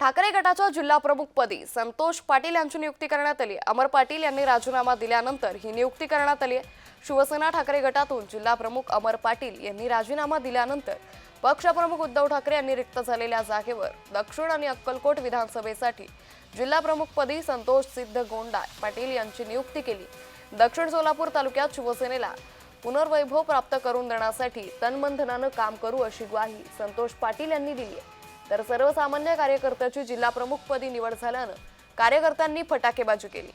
ठाकरे गटाच्या जिल्हा प्रमुखपदी संतोष पाटील यांची नियुक्ती करण्यात आली। अमर पाटील यांनी राजीनामा दिल्यानंतर ही नियुक्ती करण्यात आली आहे। शिवसेना ठाकरे गटातून जिल्हा प्रमुख अमर पाटील यांनी राजीनामा दिल्यानंतर पक्षप्रमुख उद्धव ठाकरे यांनी रिक्त झालेल्या जागेवर दक्षिण आणि अक्कलकोट विधानसभेसाठी जिल्हा प्रमुखपदी संतोष सिद्ध गोंडा पाटील यांची नियुक्ती केली। दक्षिण सोलापूर तालुक्यात शिवसेनेला पुनर्वैभव प्राप्त करून देण्यासाठी तनमनधनाने काम करू अशी ग्वाही संतोष पाटील यांनी दिली आहे। तर सर्वसामान्य कार्यकर्त्याची जिल्हा प्रमुखपदी निवड झाल्याने कार्यकर्त्यांनी फटाकेबाजी केली।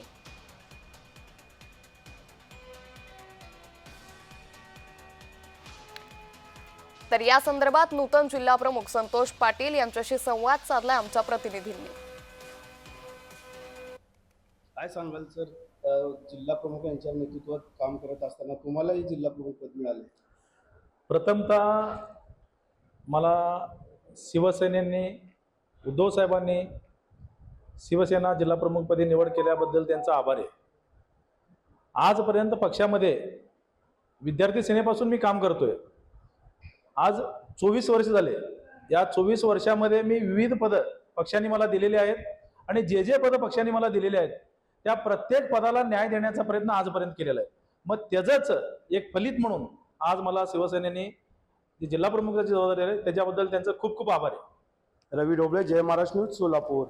तर या संदर्भात नूतन जिल्हा प्रमुख संतोष पाटील यांच्याशी संवाद साधला आमच्या प्रतिनिधींनी। काय सांगाल सर, जिल्हा प्रमुख यांच्या नेतृत्वात काम करत असताना तुम्हालाही जिल्हा प्रमुख पद मिळाले? प्रथमतः मला शिवसेनेने उद्धव साहेबांनी शिवसेना जिल्हा प्रमुखपदी निवड केल्याबद्दल त्यांचा आभार आहे। आजपर्यंत पक्षामध्ये विद्यार्थी सेनेपासून मी काम करतोय। आज 24 वर्ष झाले। या 24 वर्षामध्ये मी विविध पद पक्षाने मला दिलेले आहेत आणि जे पद पक्षाने मला दिलेले आहेत त्या प्रत्येक पदाला न्याय देण्याचा प्रयत्न आजपर्यंत केलेला आहे। मग त्याचंच एक फलित म्हणून आज मला शिवसेनेने जिल्हा प्रमुखाची जबाबदारी आहे, त्याच्याबद्दल त्यांचं खूप खूप आभार आहे। रवी ढोबळे, जय महाराष्ट्र न्यूज, सोलापूर।